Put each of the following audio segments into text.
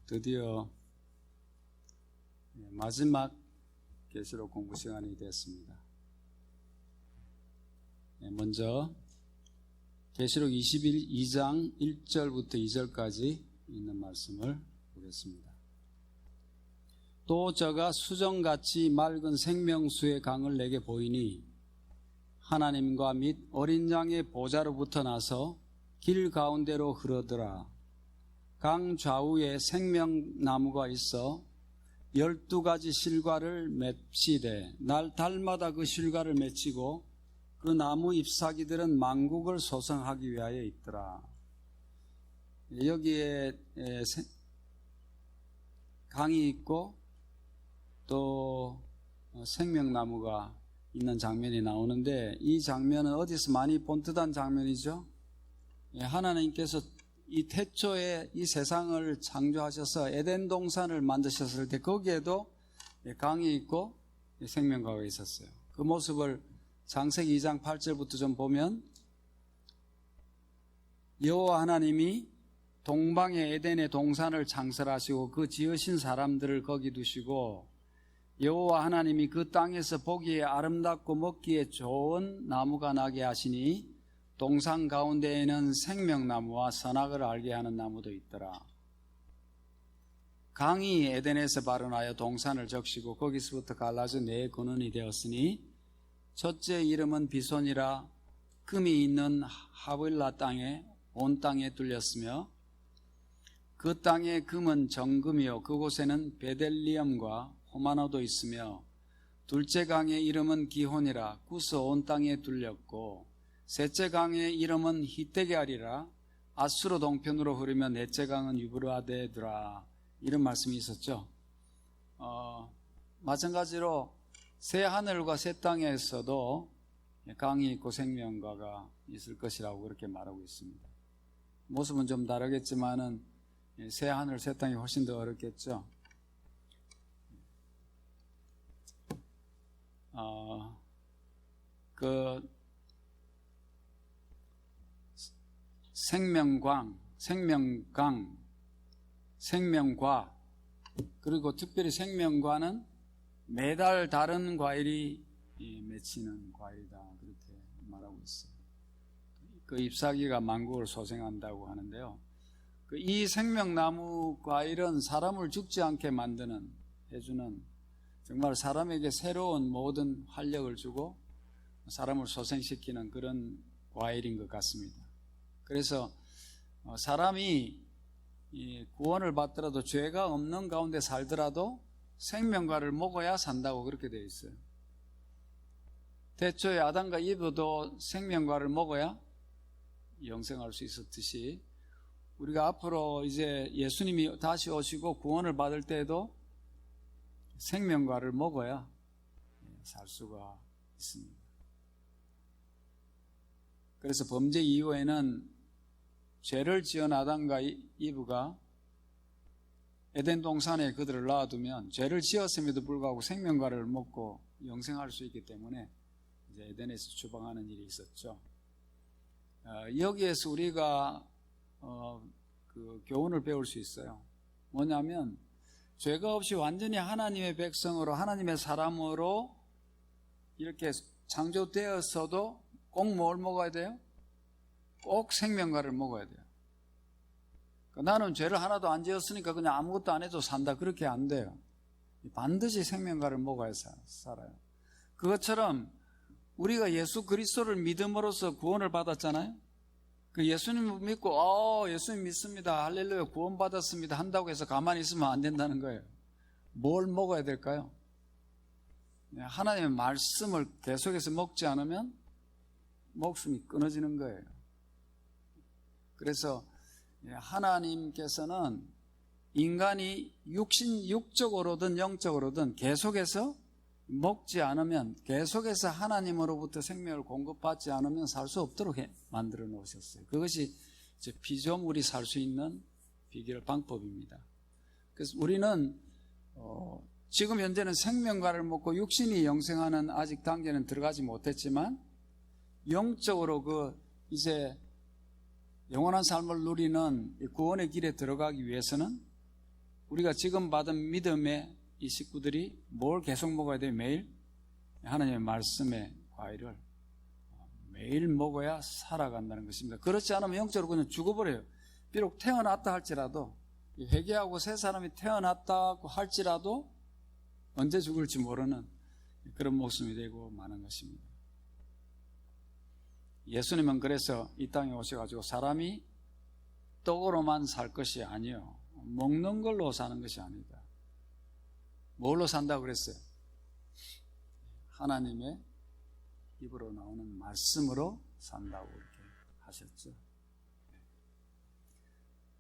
드디어 마지막 계시록 공부 시간이 됐습니다. 먼저 계시록 22장 1절부터 2절까지 있는 말씀을 보겠습니다. 또 저가 수정같이 맑은 생명수의 강을 내게 보이니 하나님과 및 어린 양의 보좌로부터 나서 길 가운데로 흐르더라. 강 좌우에 생명나무가 있어 12가지 실과를 맺히되 날 달마다 그 실과를 맺히고 그 나무 잎사귀들은 만국을 소성하기 위하여 있더라. 여기에 강이 있고 또 생명나무가 있는 장면이 나오는데, 이 장면은 어디서 많이 본 듯한 장면이죠. 하나님께서 이 태초에 이 세상을 창조하셔서 에덴 동산을 만드셨을 때 거기에도 강이 있고 생명과가 있었어요. 그 모습을 창세기 2장 8절부터 좀 보면, 여호와 하나님이 동방의 에덴의 동산을 창설하시고 그 지으신 사람들을 거기 두시고, 여호와 하나님이 그 땅에서 보기에 아름답고 먹기에 좋은 나무가 나게 하시니 동산 가운데에는 생명나무와 선악을 알게 하는 나무도 있더라. 강이 에덴에서 발원하여 동산을 적시고 거기서부터 갈라져 네 근원이 되었으니 첫째 이름은 비손이라 금이 있는 하윌라 땅에 온 땅에 뚫렸으며 그 땅의 금은 정금이요 그곳에는 베델리엄과 호마노도 있으며, 둘째 강의 이름은 기혼이라 구서 온 땅에 뚫렸고, 셋째 강의 이름은 히데게알이라 아수르 동편으로 흐르며 넷째 강은 유브라데더라. 이런 말씀이 있었죠. 마찬가지로 새 하늘과 새 땅에서도 강이 있고 생명과가 있을 것이라고 그렇게 말하고 있습니다. 모습은 좀 다르겠지만은 새 하늘 새 땅이 훨씬 더 어렵겠죠. 그 생명광, 생명강, 생명과, 그리고 특별히 생명과는 매달 다른 과일이 맺히는 과일이다, 그렇게 말하고 있어요. 그 잎사귀가 만국을 소생한다고 하는데요. 이 생명나무 과일은 사람을 죽지 않게 해주는 정말 사람에게 새로운 모든 활력을 주고 사람을 소생시키는 그런 과일인 것 같습니다. 그래서 사람이 구원을 받더라도 죄가 없는 가운데 살더라도 생명과를 먹어야 산다고 그렇게 되어 있어요. 태초에 아담과 이브도 생명과를 먹어야 영생할 수 있었듯이, 우리가 앞으로 이제 예수님이 다시 오시고 구원을 받을 때에도 생명과를 먹어야 살 수가 있습니다. 그래서 범죄 이후에는 죄를 지은 아담과 이브가 에덴 동산에 그들을 놔두면 죄를 지었음에도 불구하고 생명과를 먹고 영생할 수 있기 때문에 이제 에덴에서 추방하는 일이 있었죠. 여기에서 우리가 그 교훈을 배울 수 있어요. 뭐냐면, 죄가 없이 완전히 하나님의 백성으로, 하나님의 사람으로 이렇게 창조되었어도 꼭 뭘 먹어야 돼요? 꼭 생명과를 먹어야 돼요. 나는 죄를 하나도 안 지었으니까 그냥 아무것도 안 해도 산다, 그렇게 안 돼요. 반드시 생명과를 먹어야 살아요. 그것처럼 우리가 예수 그리스도를 믿음으로써 구원을 받았잖아요. 그 예수님을 믿고 예수님 믿습니다, 할렐루야, 구원 받았습니다 한다고 해서 가만히 있으면 안 된다는 거예요. 뭘 먹어야 될까요? 하나님의 말씀을 계속해서 먹지 않으면 목숨이 끊어지는 거예요. 그래서 하나님께서는 인간이 육적으로든 영적으로든 계속해서 먹지 않으면, 계속해서 하나님으로부터 생명을 공급받지 않으면 살 수 없도록 만들어 놓으셨어요. 그것이 이제 피조물이 살 수 있는 비결 방법입니다. 그래서 우리는 지금 현재는 생명과를 먹고 육신이 영생하는 아직 단계는 들어가지 못했지만, 영적으로 이제 영원한 삶을 누리는 이 구원의 길에 들어가기 위해서는 우리가 지금 받은 믿음의 이 식구들이 뭘 계속 먹어야 돼요? 매일 하나님의 말씀의 과일을 매일 먹어야 살아간다는 것입니다. 그렇지 않으면 영적으로 그냥 죽어버려요. 비록 태어났다 할지라도, 회개하고 새 사람이 태어났다고 할지라도 언제 죽을지 모르는 그런 목숨이 되고 마는 것입니다. 예수님은 그래서 이 땅에 오셔가지고 사람이 떡으로만 살 것이 아니요, 먹는 걸로 사는 것이 아니다. 뭘로 산다고 그랬어요? 하나님의 입으로 나오는 말씀으로 산다고 이렇게 하셨죠.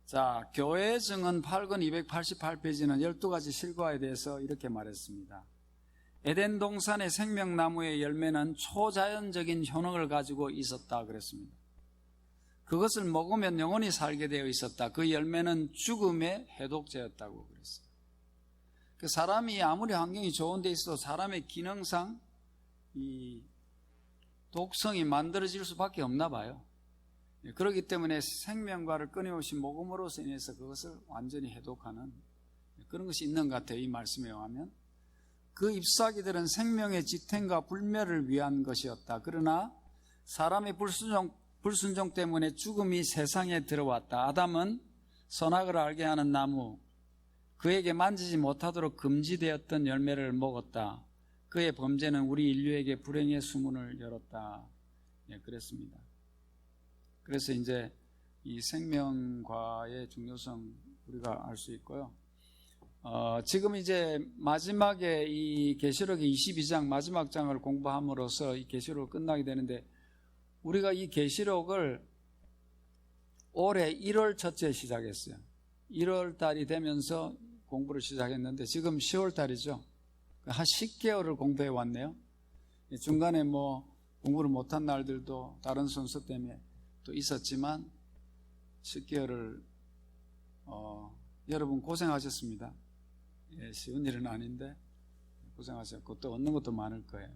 자, 교회의 증언 8권 288페이지는 12가지 실과에 대해서 이렇게 말했습니다. 에덴 동산의 생명나무의 열매는 초자연적인 효능을 가지고 있었다 그랬습니다. 그것을 먹으면 영원히 살게 되어 있었다. 그 열매는 죽음의 해독제였다고 그랬어요. 그 사람이 아무리 환경이 좋은 데 있어도 사람의 기능상 이 독성이 만들어질 수밖에 없나 봐요. 그렇기 때문에 생명과를 끊임없이 먹음으로써 인해서 그것을 완전히 해독하는 그런 것이 있는 것 같아요. 이 말씀에 의하면 그 잎사귀들은 생명의 지탱과 불멸을 위한 것이었다. 그러나 사람의 불순종 때문에 죽음이 세상에 들어왔다. 아담은 선악을 알게 하는 나무, 그에게 만지지 못하도록 금지되었던 열매를 먹었다. 그의 범죄는 우리 인류에게 불행의 수문을 열었다. 그랬습니다. 그래서 이제 이 생명과의 중요성 우리가 알 수 있고요. 지금 이제 마지막에 이 계시록의 22장 마지막 장을 공부함으로써 이 계시록을 끝나게 되는데, 우리가 이 계시록을 올해 1월 첫째 시작했어요. 1월 달이 되면서 공부를 시작했는데 지금 10월 달이죠. 한 10개월을 공부해 왔네요. 중간에 뭐 공부를 못한 날들도 다른 순서 때문에 또 있었지만 10개월을 여러분 고생하셨습니다. 쉬운 일은 아닌데 고생하셨고 또 얻는 것도 많을 거예요.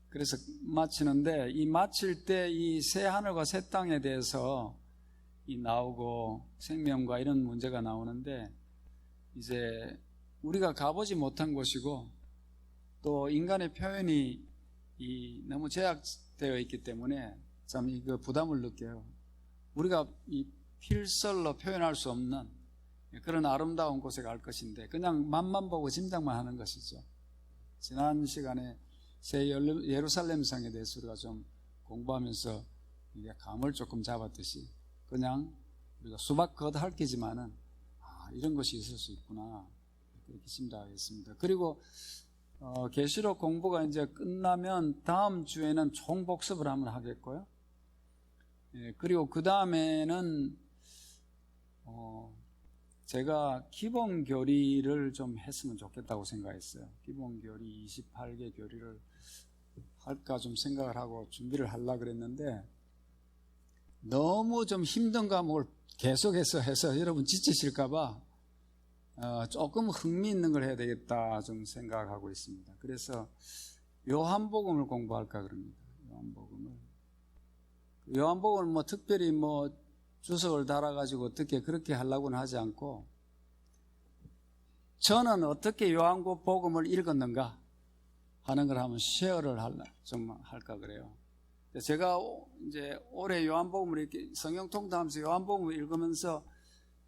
그래서 마치는데, 이 마칠 때 이 새 하늘과 새 땅에 대해서 이 나오고 생명과 이런 문제가 나오는데, 이제 우리가 가보지 못한 곳이고 또 인간의 표현이 너무 제약되어 있기 때문에 참 이거 부담을 느껴요. 우리가 이 필설로 표현할 수 없는 그런 아름다운 곳에 갈 것인데 그냥 맛만 보고 짐작만 하는 것이죠. 지난 시간에 새 예루살렘 성에 대해서 우리가 좀 공부하면서 이게 감을 조금 잡았듯이 그냥 우리가 수박 겉핥기지만은 이런 것이 있을 수 있구나, 그렇게 짐작하겠습니다. 그리고 계시록 공부가 이제 끝나면 다음 주에는 총복습을 한번 하겠고요. 그리고 그 다음에는 제가 기본 교리를 좀 했으면 좋겠다고 생각했어요. 기본 교리 28개 교리를 할까 좀 생각을 하고 준비를 하려고 그랬는데, 너무 좀 힘든 과목을 계속해서 해서 여러분 지치실까봐 조금 흥미있는 걸 해야 되겠다 좀 생각하고 있습니다. 그래서 요한복음을 공부할까 그럽니다. 요한복음을 뭐 특별히 뭐 주석을 달아가지고 어떻게 그렇게 하려고는 하지 않고, 저는 어떻게 요한복음을 읽었는가 하는 걸 한번 쉐어를 좀 할까 그래요. 제가 이제 올해 요한복음을 이렇게 성경 통독하면서 요한복음을 읽으면서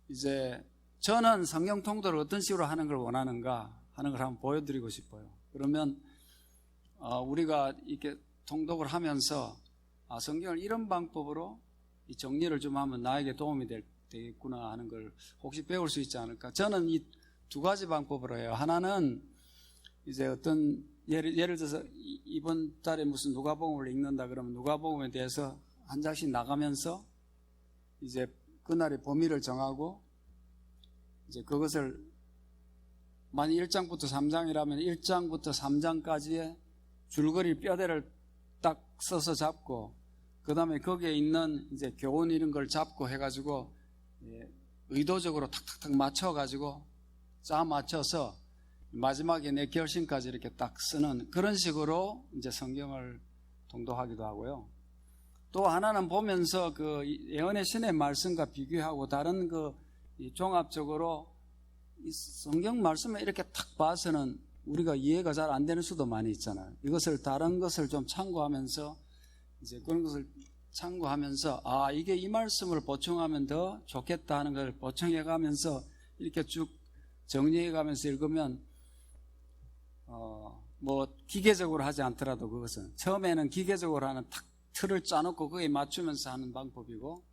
이제 저는 성경 통독을 어떤 식으로 하는 걸 원하는가 하는 걸 한번 보여드리고 싶어요. 그러면 우리가 이렇게 통독을 하면서 성경을 이런 방법으로 이 정리를 좀 하면 나에게 도움이 되겠구나 하는 걸 혹시 배울 수 있지 않을까. 저는 이 두 가지 방법으로 해요. 하나는 이제 어떤 예를 들어서 이번 달에 무슨 누가복음을 읽는다 그러면 누가복음에 대해서 한 장씩 나가면서 이제 그날의 범위를 정하고 이제 그것을 만약 1장부터 3장이라면 1장부터 3장까지의 줄거리 뼈대를 딱 써서 잡고, 그 다음에 거기에 있는 이제 교훈 이런 걸 잡고 해가지고 의도적으로 탁탁탁 맞춰가지고 짜 맞춰서 마지막에 내 결심까지 이렇게 딱 쓰는 그런 식으로 이제 성경을 통독하기도 하고요. 또 하나는 보면서 그 예언의 신의 말씀과 비교하고 다른 이 종합적으로 이 성경 말씀을 이렇게 탁 봐서는 우리가 이해가 잘 안 되는 수도 많이 있잖아요. 이것을 다른 것을 좀 참고하면서 이제 그런 것을 참고하면서 이게 이 말씀을 보충하면 더 좋겠다 하는 걸 보충해 가면서 이렇게 쭉 정리해 가면서 읽으면 뭐 기계적으로 하지 않더라도 그것은 처음에는 기계적으로 하는 탁 틀을 짜놓고 거기에 맞추면서 하는 방법이고,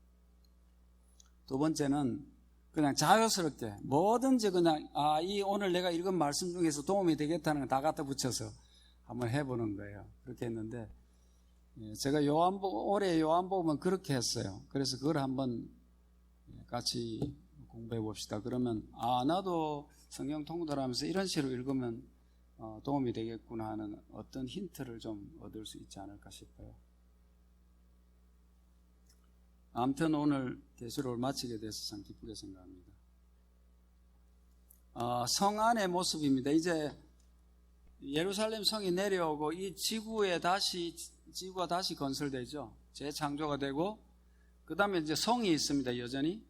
두 번째는 그냥 자유스럽게 뭐든지 그냥 이 오늘 내가 읽은 말씀 중에서 도움이 되겠다는 거 다 갖다 붙여서 한번 해보는 거예요. 그렇게 했는데 제가 올해 요한복음은 그렇게 했어요. 그래서 그걸 한번 같이 공부해 봅시다. 그러면 나도 성경 통독하면서 이런 식으로 읽으면 도움이 되겠구나 하는 어떤 힌트를 좀 얻을 수 있지 않을까 싶어요. 아무튼 오늘 계시록을 마치게 돼서 참 기쁘게 생각합니다. 성 안의 모습입니다. 이제 예루살렘 성이 내려오고 이 지구가 다시 건설되죠. 재창조가 되고, 그 다음에 이제 성이 있습니다. 여전히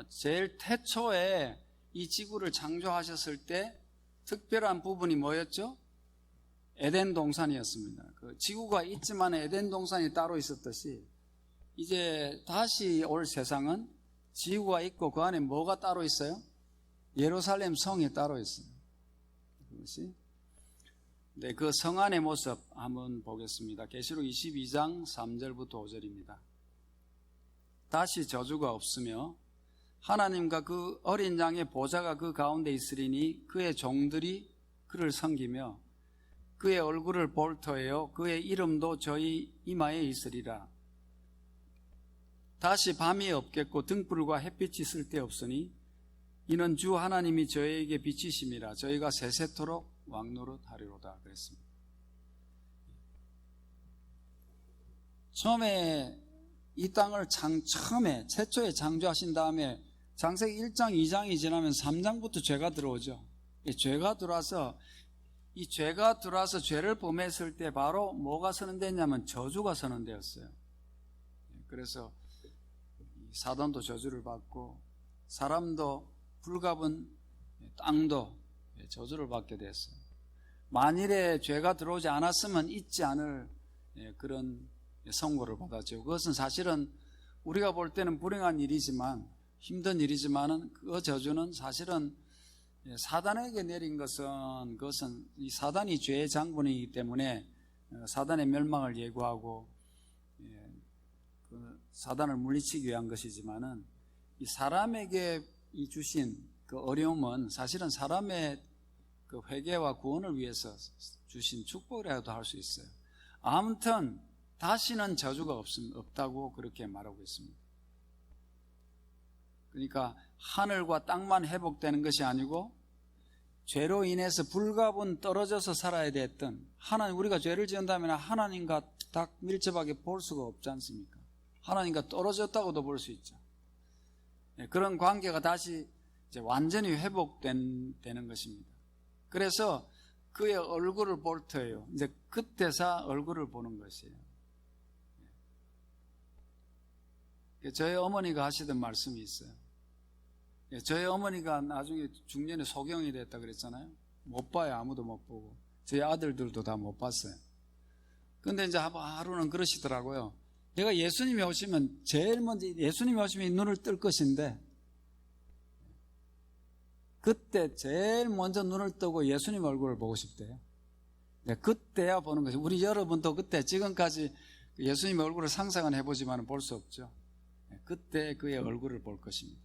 제일 태초에 이 지구를 창조하셨을 때 특별한 부분이 뭐였죠? 에덴 동산이었습니다. 그 지구가 있지만 에덴 동산이 따로 있었듯이 이제 다시 올 세상은 지구가 있고 그 안에 뭐가 따로 있어요? 예루살렘 성이 따로 있어요. 그것이 네, 그 성 안의 모습 한번 보겠습니다. 계시록 22장 3절부터 5절입니다. 다시 저주가 없으며 하나님과 그 어린 양의 보좌가 그 가운데 있으리니 그의 종들이 그를 섬기며 그의 얼굴을 볼 터에요 그의 이름도 저희 이마에 있으리라. 다시 밤이 없겠고 등불과 햇빛이 쓸데없으니 이는 주 하나님이 저희에게 빛이심이라. 저희가 세세토록 왕노릇 하리로다 그랬습니다. 처음에 이 땅을 처음에 최초에 창조하신 다음에 창세기 1장 2장이 지나면 3장부터 죄가 들어오죠. 죄가 들어와서 죄를 범했을 때 바로 뭐가 선언됐냐면 저주가 선언되었어요. 그래서 사단도 저주를 받고 사람도 불가분 땅도 저주를 받게 됐어요. 만일에 죄가 들어오지 않았으면 잊지 않을 그런 선고를 받았죠. 그것은 사실은 우리가 볼 때는 불행한 일이지만, 힘든 일이지만은 그 저주는 사실은 사단에게 내린 그것은 이 사단이 죄의 장본이기 때문에 사단의 멸망을 예고하고 그 사단을 물리치기 위한 것이지만은 이 사람에게 주신 그 어려움은 사실은 사람의 그 회개와 구원을 위해서 주신 축복이라도 할 수 있어요. 아무튼 다시는 저주가 없다고 그렇게 말하고 있습니다. 그러니까 하늘과 땅만 회복되는 것이 아니고 죄로 인해서 불가분 떨어져서 살아야 됐던 우리가 죄를 지은다면 하나님과 딱 밀접하게 볼 수가 없지 않습니까? 하나님과 떨어졌다고도 볼 수 있죠. 그런 관계가 다시 이제 완전히 회복되는 것입니다. 그래서 그의 얼굴을 볼 터예요. 이제 그때서 얼굴을 보는 것이에요. 저희 어머니가 하시던 말씀이 있어요. 저희 어머니가 나중에 중년에 소경이 됐다 그랬잖아요. 못 봐요. 아무도 못 보고. 저희 아들들도 다 못 봤어요. 근데 이제 하루는 그러시더라고요. 내가 예수님이 오시면 제일 먼저 예수님이 오시면 눈을 뜰 것인데 그때 제일 먼저 눈을 뜨고 예수님 얼굴을 보고 싶대요. 그때야 보는 거죠. 우리 여러분도 그때 지금까지 예수님 얼굴을 상상은 해보지만 볼 수 없죠. 그때 그의 얼굴을 볼 것입니다.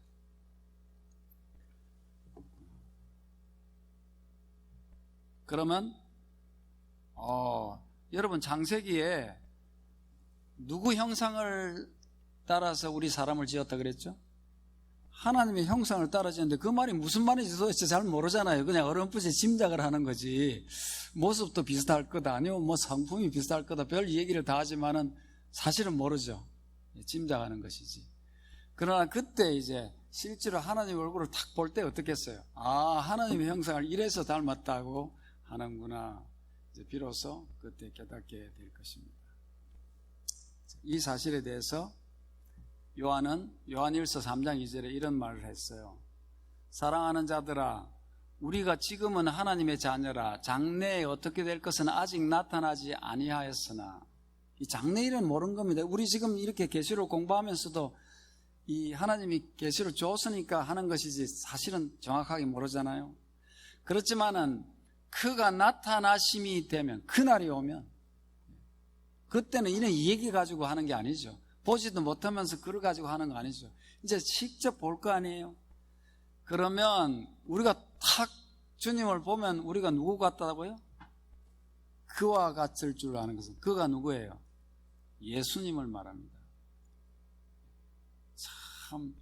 그러면 여러분 창세기에 누구 형상을 따라서 우리 사람을 지었다 그랬죠? 하나님의 형상을 따라 지었는데 그 말이 무슨 말인지 도대체 잘 모르잖아요. 그냥 어렴풋이 짐작을 하는 거지. 모습도 비슷할 거다, 아니면 뭐 성품이 비슷할 거다, 별 얘기를 다 하지만은 사실은 모르죠. 짐작하는 것이지. 그러나 그때 이제 실제로 하나님 얼굴을 탁 볼 때 어떻겠어요? 하나님의 형상을 이래서 닮았다고 하는구나. 이제 비로소 그때 깨닫게 될 것입니다. 이 사실에 대해서 요한은 요한일서 3장 2절에 이런 말을 했어요. 사랑하는 자들아, 우리가 지금은 하나님의 자녀라. 장래에 어떻게 될 것은 아직 나타나지 아니하였으나, 이 장래일은 모르는 겁니다. 우리 지금 이렇게 계시록 공부하면서도 이 하나님이 계시를 줬으니까 하는 것이지 사실은 정확하게 모르잖아요. 그렇지만은 그가 나타나심이 되면, 그날이 오면, 그때는 이는 이 얘기 가지고 하는 게 아니죠. 보지도 못하면서 그걸 가지고 하는 거 아니죠. 이제 직접 볼 거 아니에요. 그러면 우리가 탁 주님을 보면 우리가 누구 같다고요? 그와 같을 줄 아는 것은, 그가 누구예요? 예수님을 말합니다. 참,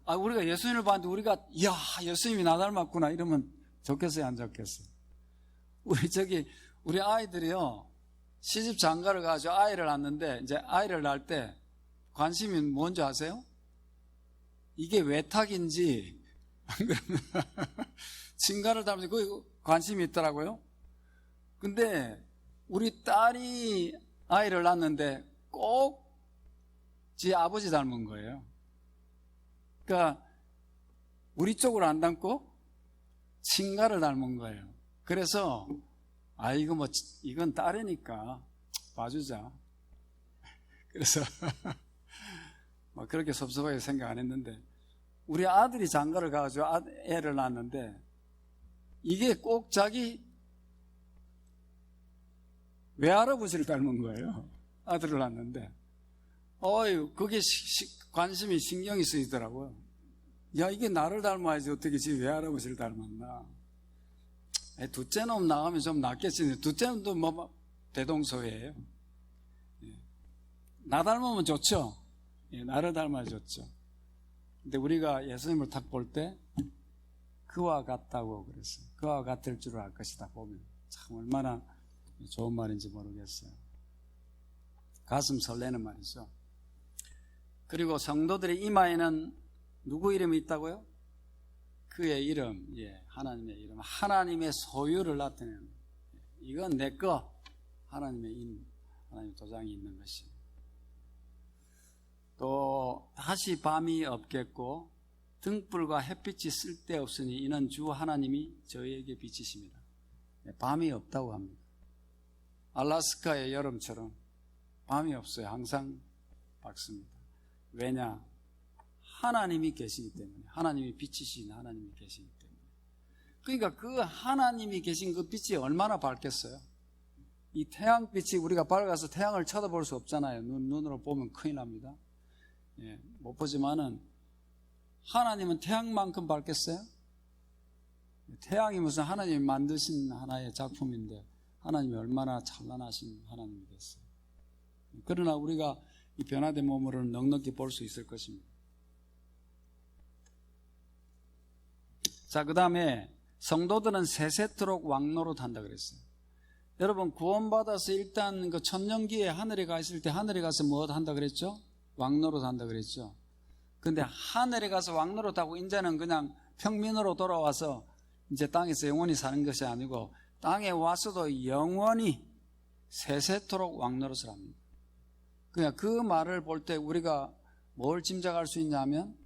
우리가 예수님을 봤는데 우리가, 이야, 예수님이 나 닮았구나 이러면 좋겠어요, 안 좋겠어요? 우리 아이들이요, 시집 장가를 가서 아이를 낳는데, 이제 아이를 낳을 때 관심이 뭔지 아세요? 이게 외탁인지, 친가를 닮아서 거기 관심이 있더라고요. 근데 우리 딸이 아이를 낳는데 꼭 지 아버지 닮은 거예요. 그러니까 우리 쪽으로 안 닮고 친가를 닮은 거예요. 그래서 이건 딸이니까 봐주자. 그래서 그렇게 섭섭하게 생각 안 했는데, 우리 아들이 장가를 가가지고 애를 낳았는데 이게 꼭 자기 외할아버지를 닮은 거예요. 아들을 낳았는데 그게 관심이 신경이 쓰이더라고요. 야, 이게 나를 닮아야지 어떻게 지 외할아버지를 닮았나. 둘째 놈 나가면 좀 낫겠지. 둘째 놈도 대동소이해요. 나 닮으면 좋죠. 나를 닮아야 좋죠. 근데 우리가 예수님을 딱 볼 때 그와 같다고 그랬어요. 그와 같을 줄을 알 것이다 보면 참 얼마나 좋은 말인지 모르겠어요. 가슴 설레는 말이죠. 그리고 성도들의 이마에는 누구 이름이 있다고요? 그의 이름, 하나님의 이름, 하나님의 소유를 나타내는, 이건 내 거, 하나님의 도장이 있는 것이. 또 다시 밤이 없겠고 등불과 햇빛이 쓸데없으니 이는 주 하나님이 저희에게 비치십니다. 밤이 없다고 합니다. 알라스카의 여름처럼 밤이 없어요. 항상 밝습니다. 왜냐? 하나님이 계시기 때문에, 하나님이 빛이신 하나님이 계시기 때문에. 그러니까 그 하나님이 계신 그 빛이 얼마나 밝겠어요? 이 태양빛이 우리가 밝아서 태양을 쳐다볼 수 없잖아요. 눈으로 보면 큰일 납니다. 못 보지만은 하나님은 태양만큼 밝겠어요? 태양이 무슨 하나님이 만드신 하나의 작품인데 하나님이 얼마나 찬란하신 하나님이겠어요. 그러나 우리가 이 변화된 몸으로는 넉넉히 볼 수 있을 것입니다. 자, 그 다음에 성도들은 세세토록 왕노릇 한다 그랬어요. 여러분, 구원받아서 일단 그 천년기에 하늘에 가 있을 때 하늘에 가서 뭐 한다 그랬죠? 왕노릇 한다 그랬죠. 근데 하늘에 가서 왕노릇하고 이제는 그냥 평민으로 돌아와서 이제 땅에서 영원히 사는 것이 아니고 땅에 와서도 영원히 세세토록 왕노릇을 합니다. 그러니까 그 말을 볼 때 우리가 뭘 짐작할 수 있냐면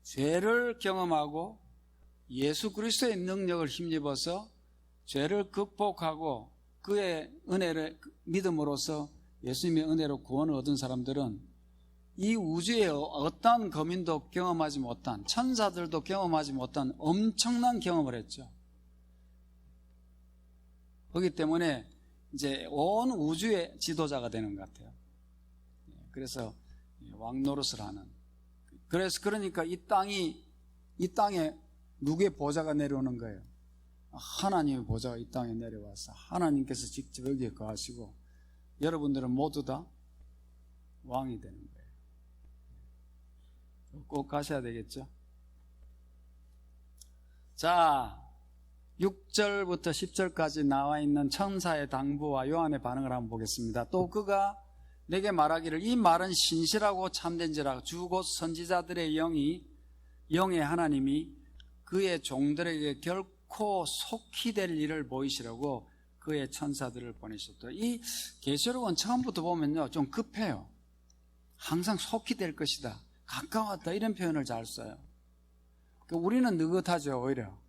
죄를 경험하고 예수 그리스도의 능력을 힘입어서 죄를 극복하고 그의 은혜를 믿음으로써 예수님의 은혜로 구원을 얻은 사람들은 이 우주에 어떤 거민도 경험하지 못한, 천사들도 경험하지 못한 엄청난 경험을 했죠. 그렇기 때문에 이제 온 우주의 지도자가 되는 것 같아요. 그래서 왕노릇을 하는. 그러니까 이 땅에 누구의 보좌가 내려오는 거예요? 하나님의 보좌가 이 땅에 내려와서 하나님께서 직접 여기에 거하시고 여러분들은 모두 다 왕이 되는 거예요. 꼭 가셔야 되겠죠? 자, 6절부터 10절까지 나와 있는 천사의 당부와 요한의 반응을 한번 보겠습니다. 또 그가 내게 말하기를 이 말은 신실하고 참된지라 주 곧 선지자들의 영의 하나님이 그의 종들에게 결코 속히 될 일을 보이시려고 그의 천사들을 보내셨다. 이 계시록은 처음부터 보면요, 좀 급해요. 항상 속히 될 것이다, 가까웠다, 이런 표현을 잘 써요. 우리는 느긋하죠, 오히려.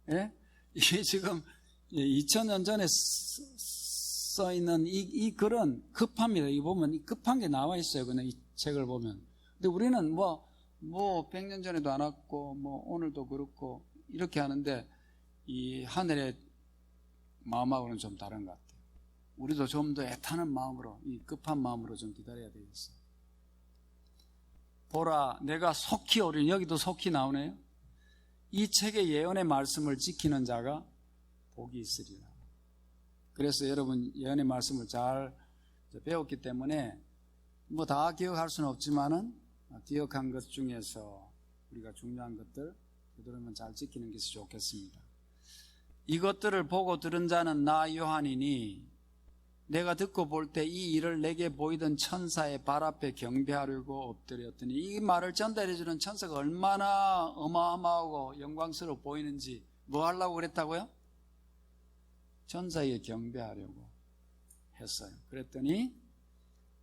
예? 이게 지금 2000년 전에 써 있는 이 글은 급합니다. 이 보면 급한 게 나와 있어요. 그냥 이 책을 보면. 근데 우리는 뭐 100년 전에도 안 왔고, 오늘도 그렇고, 이렇게 하는데, 이 하늘의 마음하고는 좀 다른 것 같아요. 우리도 좀 더 애타는 마음으로, 이 급한 마음으로 좀 기다려야 되겠어요. 보라, 내가 속히 오리니, 여기도 속히 나오네요. 이 책의 예언의 말씀을 지키는 자가 복이 있으리라. 그래서 여러분, 예언의 말씀을 잘 배웠기 때문에 다 기억할 수는 없지만은 기억한 것 중에서 우리가 중요한 것들 되도록이면 잘 지키는 것이 좋겠습니다. 이것들을 보고 들은 자는 나 요한이니, 내가 듣고 볼 때 이 일을 내게 보이던 천사의 발 앞에 경배하려고 엎드렸더니, 이 말을 전달해 주는 천사가 얼마나 어마어마하고 영광스러워 보이는지 뭐 하려고 그랬다고요? 천사에게 경배하려고 했어요. 그랬더니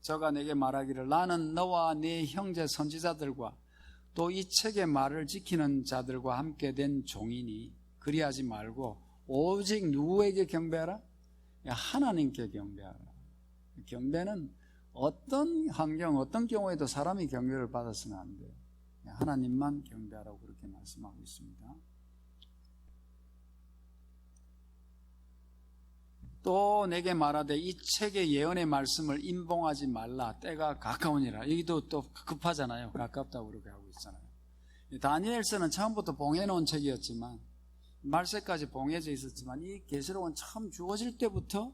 저가 내게 말하기를, 나는 너와 네 형제 선지자들과 또 이 책의 말을 지키는 자들과 함께 된 종이니 그리하지 말고 오직 누구에게 경배하라? 하나님께 경배하라. 경배는 어떤 환경, 어떤 경우에도 사람이 경배를 받아서는 안 돼요. 하나님만 경배하라고 그렇게 말씀하고 있습니다. 또 내게 말하되 이 책의 예언의 말씀을 임봉하지 말라, 때가 가까우니라. 여기도 또 급하잖아요. 가깝다고 그렇게 하고 있잖아요. 다니엘서는 처음부터 봉해놓은 책이었지만, 말세까지 봉해져 있었지만, 이 계시록은 처음 주어질 때부터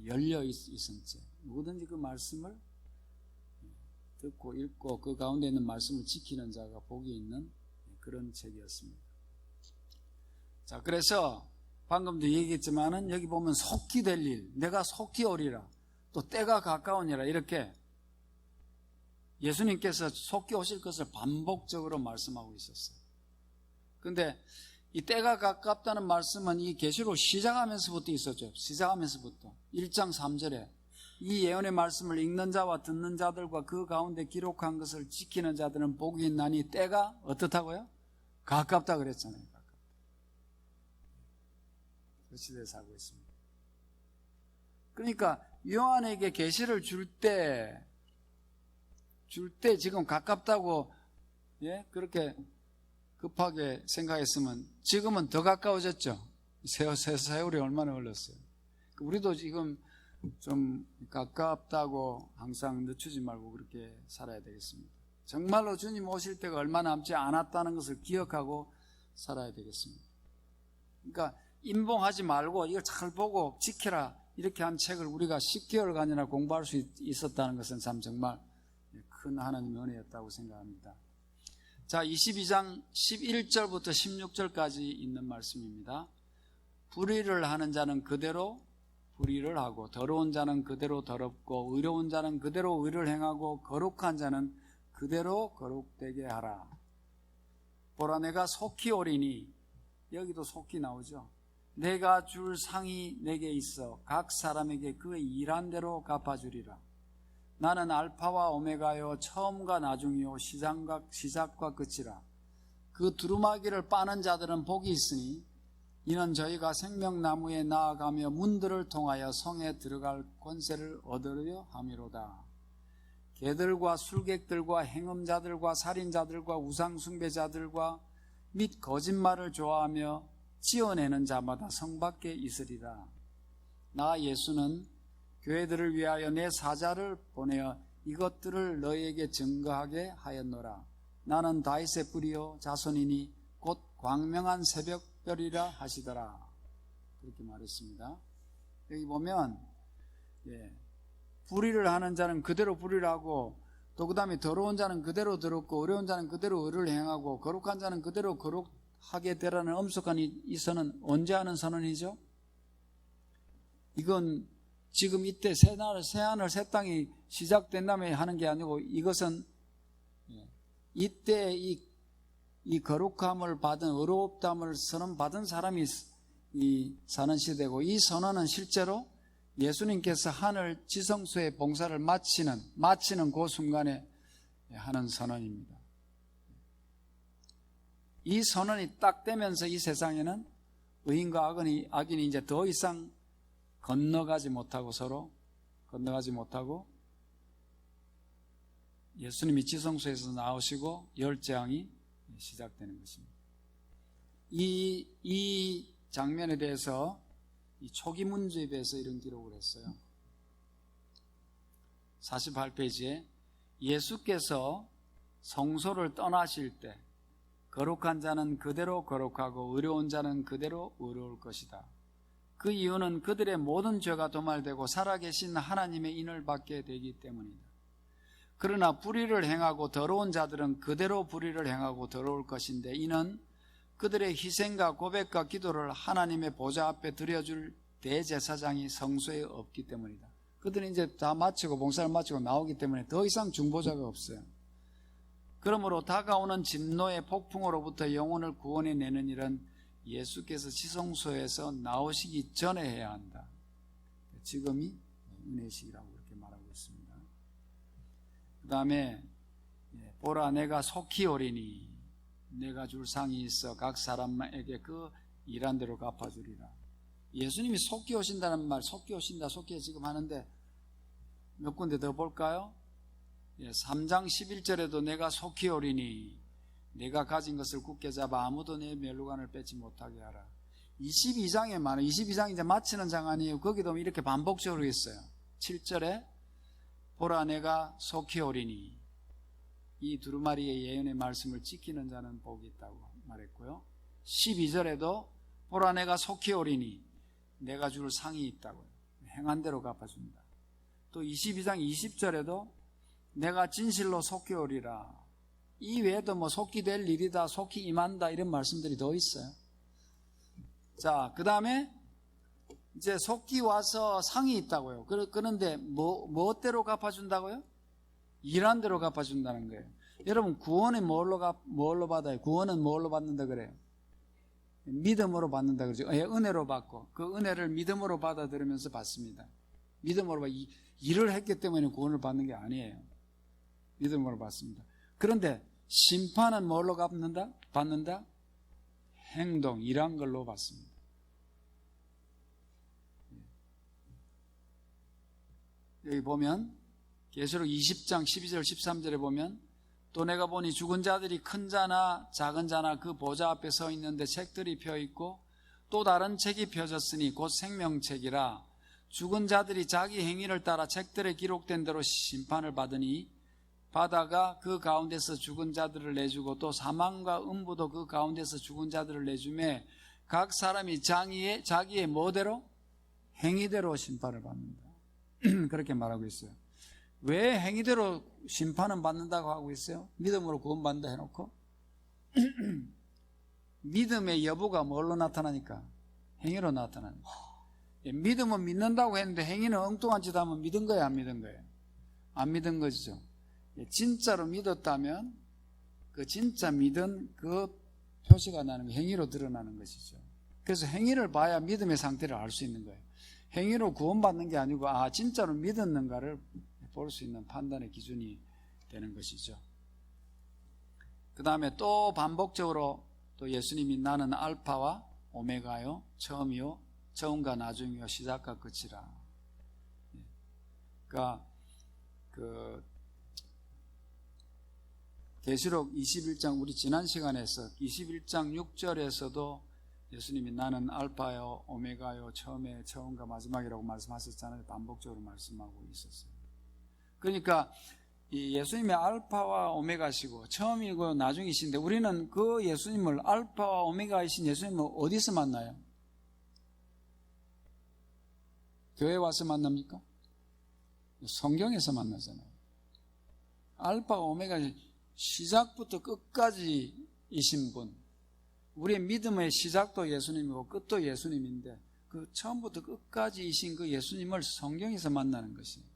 열려 있은 책. 누구든지 그 말씀을 듣고 읽고 그 가운데 있는 말씀을 지키는 자가 복이 있는 그런 책이었습니다. 자, 그래서 방금도 얘기했지만은 여기 보면 속히 될 일, 내가 속히 오리라, 또 때가 가까우니라, 이렇게 예수님께서 속히 오실 것을 반복적으로 말씀하고 있었어요. 근데 이 때가 가깝다는 말씀은 이 계시록 시작하면서부터 있었죠. 시작하면서부터 1장 3절에 이 예언의 말씀을 읽는 자와 듣는 자들과 그 가운데 기록한 것을 지키는 자들은 복이 있나니 때가 어떻다고요? 가깝다 그랬잖아요. 가깝다. 그 시대에 살고 있습니다. 그러니까 요한에게 계시를 줄 때 지금 가깝다고, 예? 그렇게 급하게 생각했으면 지금은 더 가까워졌죠. 세월이 얼마나 흘렀어요. 우리도 지금 좀 가깝다고 항상 늦추지 말고 그렇게 살아야 되겠습니다. 정말로 주님 오실 때가 얼마 남지 않았다는 것을 기억하고 살아야 되겠습니다. 그러니까 임봉하지 말고 이걸 잘 보고 지켜라, 이렇게 한 책을 우리가 10개월간이나 공부할 수 있었다는 것은 참 정말 큰 하나님의 은혜였다고 생각합니다. 자, 22장 11절부터 16절까지 있는 말씀입니다. 불의를 하는 자는 그대로 불의를 하고, 더러운 자는 그대로 더럽고, 의로운 자는 그대로 의를 행하고, 거룩한 자는 그대로 거룩되게 하라. 보라, 내가 속히 오리니, 여기도 속히 나오죠. 내가 줄 상이 내게 있어 각 사람에게 그의 일한 대로 갚아주리라. 나는 알파와 오메가요, 처음과 나중이요, 시작과 끝이라. 그 두루마기를 빠는 자들은 복이 있으니 이는 저희가 생명나무에 나아가며 문들을 통하여 성에 들어갈 권세를 얻으려 함이로다. 개들과 술객들과 행음자들과 살인자들과 우상숭배자들과 및 거짓말을 좋아하며 지어내는 자마다 성 밖에 있으리라. 나 예수는 교회들을 위하여 내 사자를 보내어 이것들을 너희에게 증거하게 하였노라. 나는 다윗의 뿌리요 자손이니 곧 광명한 새벽별이라 하시더라. 그렇게 말했습니다. 여기 보면 불의를 하는 자는 그대로 불의를 하고, 또 그 다음에 더러운 자는 그대로 더럽고, 어려운 자는 그대로 의를 행하고, 거룩한 자는 그대로 거룩하게 되라는 엄숙한 이 선은 언제 하는 선언이죠? 이건 지금 이때 새하늘 새 땅이 시작된 다음에 하는 게 아니고, 이것은 이때 이 거룩함을 받은, 의롭담을 선언받은 사람이 사는 시대고, 이 선언은 실제로 예수님께서 하늘 지성소의 봉사를 마치는 그 순간에 하는 선언입니다. 이 선언이 딱 되면서 이 세상에는 의인과 악인이 이제 더 이상 서로 건너가지 못하고 예수님이 지성소에서 나오시고 열재앙이 시작되는 것입니다. 이 장면에 대해서 이 초기 문제에 대해서 이런 기록을 했어요. 48페이지에 예수께서 성소를 떠나실 때 거룩한 자는 그대로 거룩하고 의로운 자는 그대로 의로울 것이다. 그 이유는 그들의 모든 죄가 도말되고 살아계신 하나님의 인을 받게 되기 때문이다. 그러나 불의를 행하고 더러운 자들은 그대로 불의를 행하고 더러울 것인데, 이는 그들의 희생과 고백과 기도를 하나님의 보좌 앞에 드려줄 대제사장이 성소에 없기 때문이다. 그들은 이제 다 마치고 봉사를 마치고 나오기 때문에 더 이상 중보자가 없어요. 그러므로 다가오는 진노의 폭풍으로부터 영혼을 구원해내는 일은 예수께서 지성소에서 나오시기 전에 해야 한다. 지금이 은혜시기라고 이렇게 말하고 있습니다. 그 다음에 보라, 내가 속히 오리니 내가 줄 상이 있어 각 사람에게 그 일한 대로 갚아주리라. 예수님이 속히 오신다는 말, 속히 오신다, 속히 지금 하는데 몇 군데 더 볼까요? 3장 11절에도 내가 속히 오리니 내가 가진 것을 굳게 잡아 아무도 내 멸루관을 뺏지 못하게 하라. 22장에 말은 22장 이제 마치는 장 아니에요. 거기도 이렇게 반복적으로 있어요. 7절에 보라, 내가 속히 오리니, 이 두루마리의 예언의 말씀을 지키는 자는 복이 있다고 말했고요. 12절에도 보라, 내가 속히 오리니 내가 줄 상이 있다고요. 행한 대로 갚아준다. 또 22장 20절에도 내가 진실로 속히 오리라. 이 외에도 뭐 속히 될 일이다, 속히 임한다, 이런 말씀들이 더 있어요. 자, 그 다음에 이제 속히 와서 상이 있다고요. 그런데 뭐대로 갚아준다고요? 일한 대로 갚아준다는 거예요. 여러분, 구원은 뭘로 받아요? 구원은 뭘로 받는다 그래요? 믿음으로 받는다 그러죠. 은혜로 받고 그 은혜를 믿음으로 받아들이면서 받습니다. 믿음으로 일을 했기 때문에 구원을 받는 게 아니에요. 믿음으로 받습니다. 그런데 심판은 뭘로 받는다? 행동, 일한 걸로 받습니다. 여기 보면 계시록 20장 12절 13절에 보면 또 내가 보니 죽은 자들이 큰 자나 작은 자나 그 보좌 앞에 서 있는데 책들이 펴 있고 또 다른 책이 펴졌으니 곧 생명책이라. 죽은 자들이 자기 행위를 따라 책들에 기록된 대로 심판을 받으니 바다가 그 가운데서 죽은 자들을 내주고 또 사망과 음부도 그 가운데서 죽은 자들을 내주매 각 사람이 자기의 뭐대로? 행위대로 심판을 받는다. 그렇게 말하고 있어요. 왜 행위대로 심판은 받는다고 하고 있어요? 믿음으로 구원받는다 해놓고 믿음의 여부가 뭘로 나타나니까? 행위로 나타납니다. 믿음은 믿는다고 했는데 행위는 엉뚱한 짓 하면 믿은 거예요, 안 믿은 거예요? 안 믿은 거죠. 진짜로 믿었다면 그 진짜 믿은 그 표시가 나는 행위로 드러나는 것이죠. 그래서 행위를 봐야 믿음의 상태를 알 수 있는 거예요. 행위로 구원받는 게 아니고 진짜로 믿었는가를 볼 수 있는 판단의 기준이 되는 것이죠. 그 다음에 또 반복적으로 또 예수님이 나는 알파와 오메가요, 처음이요, 처음과 나중이요, 시작과 끝이라. 그러니까 계시록 21장 우리 지난 시간에서 21장 6절에서도 예수님이 나는 알파요 오메가요 처음과 마지막이라고 말씀하셨잖아요. 반복적으로 말씀하고 있었어요. 그러니까 이 예수님이 알파와 오메가시고 처음이고 나중이신데 우리는 그 예수님을 알파와 오메가이신 예수님을 어디서 만나요? 교회 와서 만납니까? 성경에서 만나잖아요. 알파와 오메가 시작부터 끝까지 이신 분, 우리의 믿음의 시작도 예수님이고 끝도 예수님인데 그 처음부터 끝까지이신 그 예수님을 성경에서 만나는 것이에요.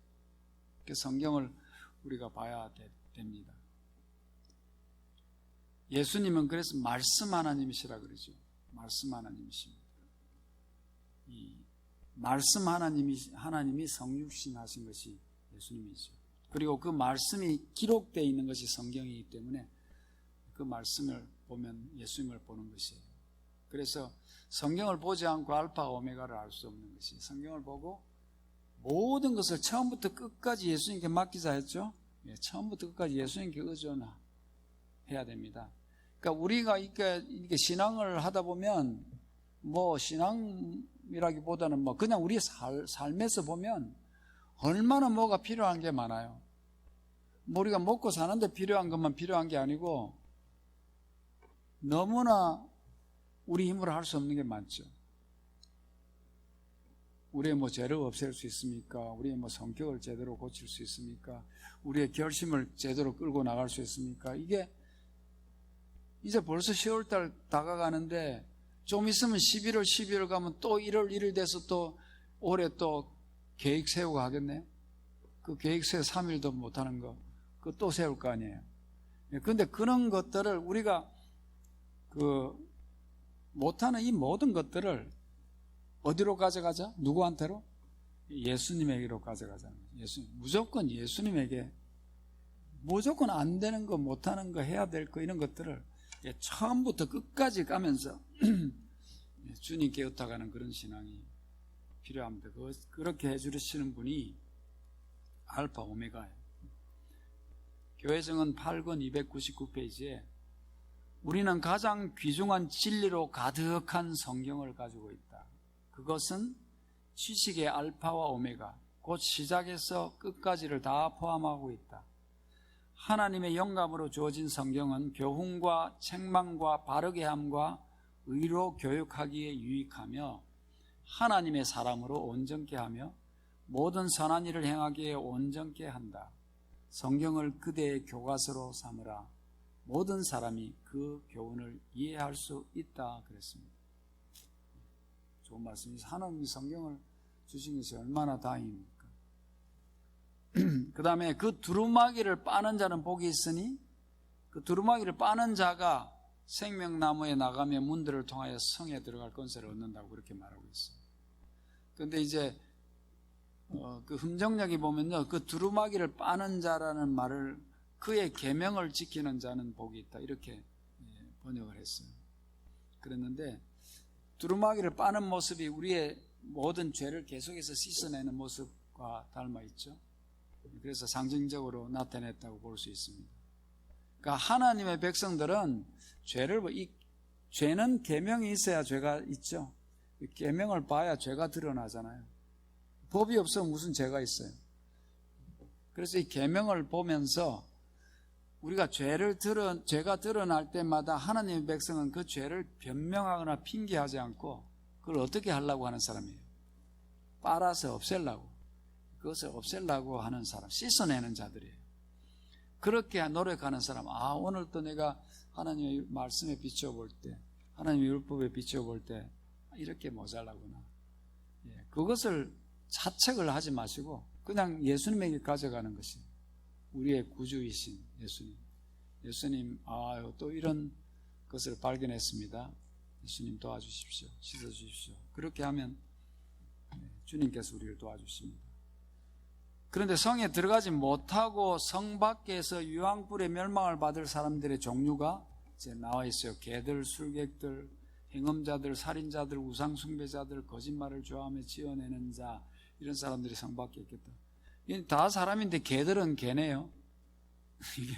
그 성경을 우리가 봐야 됩니다. 예수님은 그래서 말씀 하나님이시라 그러죠. 말씀 하나님이십니다. 이 말씀 하나님이 성육신 하신 것이 예수님이죠. 그리고 그 말씀이 기록되어 있는 것이 성경이기 때문에 그 말씀을 보면 예수님을 보는 것이에요. 그래서 성경을 보지 않고 알파 오메가를 알 수 없는 것이, 성경을 보고 모든 것을 처음부터 끝까지 예수님께 맡기자 했죠. 처음부터 끝까지 예수님께 의존해야 됩니다. 그러니까 우리가 이렇게 신앙을 하다 보면 뭐 신앙이라기보다는 뭐 그냥 우리 삶에서 보면 얼마나 뭐가 필요한 게 많아요. 뭐 우리가 먹고 사는데 필요한 것만 필요한 게 아니고 너무나 우리 힘으로 할 수 없는 게 많죠. 우리의 뭐 죄를 없앨 수 있습니까? 우리의 뭐 성격을 제대로 고칠 수 있습니까? 우리의 결심을 제대로 끌고 나갈 수 있습니까? 이게 이제 벌써 10월달 다가가는데 좀 있으면 11월, 12월 가면 또 1월 1일 돼서 또 올해 또 계획 세우고 하겠네요. 그 계획 세워 3일도 못하는 거 그거 또 세울 거 아니에요. 그런데 그런 것들을 우리가 못하는 이 모든 것들을 어디로 가져가자? 누구한테로? 예수님에게로 가져가자는 거예요. 무조건 예수님에게, 무조건 안 되는 거, 못하는 거, 해야 될 거, 이런 것들을 처음부터 끝까지 가면서 주님께 의탁하는 그런 신앙이 필요합니다. 그렇게 해주시는 분이 알파 오메가예요. 교회정은 8권 299페이지에 우리는 가장 귀중한 진리로 가득한 성경을 가지고 있다. 그것은 지식의 알파와 오메가, 곧 시작에서 끝까지를 다 포함하고 있다. 하나님의 영감으로 주어진 성경은 교훈과 책망과 바르게 함과 의로 교육하기에 유익하며 하나님의 사람으로 온전케 하며 모든 선한 일을 행하기에 온전케 한다. 성경을 그대의 교과서로 삼으라. 모든 사람이 그 교훈을 이해할 수 있다 그랬습니다. 좋은 말씀이죠. 하나님이 성경을 주신 것이 얼마나 다행입니까? 그 다음에 그 두루마기를 빠는 자는 복이 있으니 그 두루마기를 빠는 자가 생명나무에 나가며 문들을 통하여 성에 들어갈 권세를 얻는다고 그렇게 말하고 있어요. 그런데 이제 그 흠정역에 보면요, 그 두루마기를 빠는 자라는 말을 그의 계명을 지키는 자는 복이 있다 이렇게 번역을 했어요. 그랬는데 두루마기를 빠는 모습이 우리의 모든 죄를 계속해서 씻어내는 모습과 닮아 있죠. 그래서 상징적으로 나타냈다고 볼 수 있습니다. 그러니까 하나님의 백성들은 죄는 계명이 있어야 죄가 있죠. 계명을 봐야 죄가 드러나잖아요. 법이 없으면 무슨 죄가 있어요. 그래서 이 계명을 보면서 우리가 죄가 드러날 때마다 하나님의 백성은 그 죄를 변명하거나 핑계하지 않고 그걸 어떻게 하려고 하는 사람이에요. 빨아서 없애려고, 그것을 없애려고 하는 사람, 씻어내는 자들이에요. 그렇게 노력하는 사람, 오늘도 내가 하나님의 말씀에 비춰볼 때, 하나님의 율법에 비춰볼 때 이렇게 모자라구나. 그것을 자책을 하지 마시고 그냥 예수님에게 가져가는 것이 우리의 구주이신 예수님, 또 이런 것을 발견했습니다. 예수님 도와주십시오. 씻어주십시오. 그렇게 하면 주님께서 우리를 도와주십니다. 그런데 성에 들어가지 못하고 성 밖에서 유황불에 멸망을 받을 사람들의 종류가 이제 나와 있어요. 개들, 술객들, 행음자들, 살인자들, 우상숭배자들, 거짓말을 좋아하며 지어내는 자, 이런 사람들이 성 밖에 있겠다. 이게 다 사람인데 개들은 개네요. 이게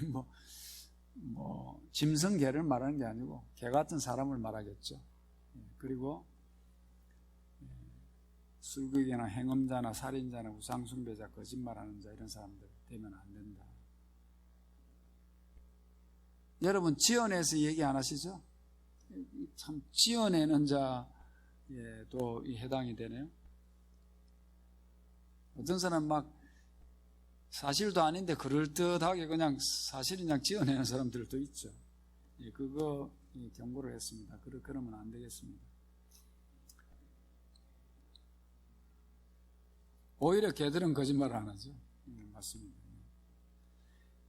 짐승개를 말하는 게 아니고 개 같은 사람을 말하겠죠. 그리고 술객이나 행음자나 살인자나 우상숭배자, 거짓말하는 자, 이런 사람들 되면 안 된다. 여러분 지어내서 얘기 안 하시죠? 참 지어내는 자에도 해당이 되네요. 어떤 사람 막 사실도 아닌데 그럴듯하게 그냥 사실은 그냥 지어내는 사람들도 있죠. 그거 경고를 했습니다. 그러면 안 되겠습니다. 오히려 개들은 거짓말을 안 하죠. 맞습니다.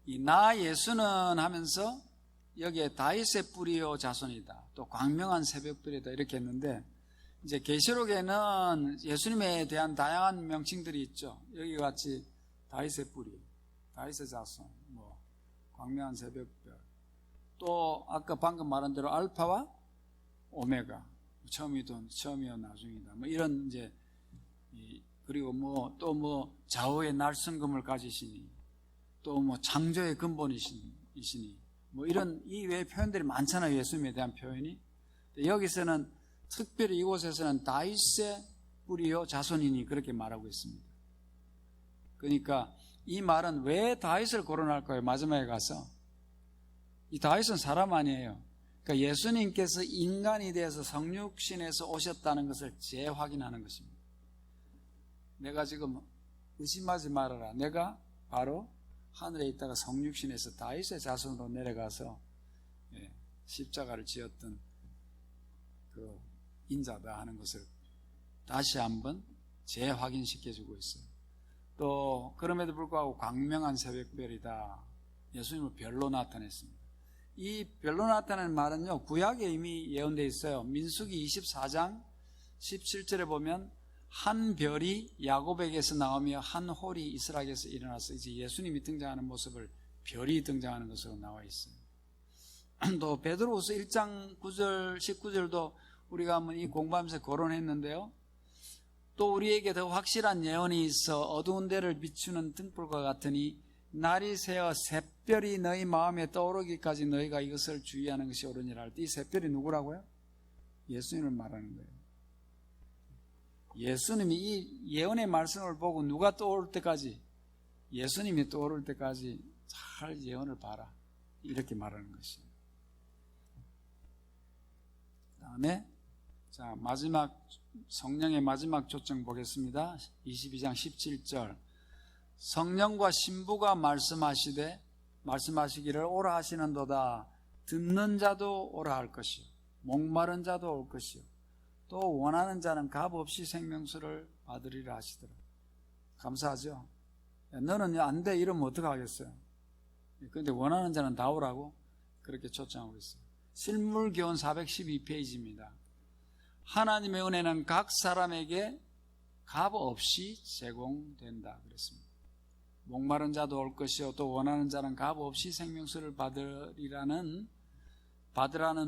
이 나 예수는 하면서 여기에 다윗의 뿌리요 자손이다, 또 광명한 새벽별이다 이렇게 했는데 이제 계시록에는 예수님에 대한 다양한 명칭들이 있죠. 여기 같이 다윗의 뿌리, 다윗의 자손, 뭐 광명한 새벽별, 또 아까 방금 말한 대로 알파와 오메가, 처음이요 나중이다. 뭐 이런 이제 그리고 뭐 또 뭐 좌우의 날성금을 가지시니, 또 뭐 창조의 근본이시니, 뭐 이런 이 외의 표현들이 많잖아요. 예수님에 대한 표현이. 여기서는 특별히 이곳에서는 다윗의 뿌리요 자손이니 그렇게 말하고 있습니다. 그러니까 이 말은 왜 다윗을 거론할까요? 마지막에 가서 이 다윗은 사람 아니에요. 그러니까 예수님께서 인간이 되어서 성육신에서 오셨다는 것을 재확인하는 것입니다. 내가 지금 의심하지 말아라. 내가 바로 하늘에 있다가 성육신에서 다윗의 자손으로 내려가서 십자가를 지었던 그 인자다 하는 것을 다시 한번 재확인시켜주고 있어요. 또 그럼에도 불구하고 광명한 새벽별이다. 예수님을 별로 나타냈습니다. 이 별로 나타낸 말은요, 구약에 이미 예언되어 있어요. 민수기 24장 17절에 보면 한 별이 야곱에게서 나오며 한 홀이 이스라엘에서 일어나서 이제 예수님이 등장하는 모습을 별이 등장하는 것으로 나와 있어요. 또 베드로후서 1장 9절 19절도 우리가 한번 이 공부하면서 거론했는데요. 또 우리에게 더 확실한 예언이 있어 어두운 데를 비추는 등불과 같으니 날이 새어 샛별이 너희 마음에 떠오르기까지 너희가 이것을 주의하는 것이 옳으니라 할 때 이 샛별이 누구라고요? 예수님을 말하는 거예요. 예수님이 이 예언의 말씀을 보고 누가 떠오를 때까지, 예수님이 떠오를 때까지 잘 예언을 봐라, 이렇게 말하는 것이에요. 그 다음에 자 마지막 성령의 마지막 초청 보겠습니다. 22장 17절 성령과 신부가 말씀하시기를 오라 하시는도다. 듣는 자도 오라 할 것이요 목마른 자도 올 것이요 또 원하는 자는 값없이 생명수를 받으리라 하시더라. 감사하죠? 너는 안 돼 이러면 어떡하겠어요? 그런데 원하는 자는 다 오라고 그렇게 초청하고 있어요. 실물교훈 412페이지입니다. 하나님의 은혜는 각 사람에게 값없이 제공된다 그랬습니다. 목마른 자도 올 것이요 또 원하는 자는 값없이 생명수를 받으라는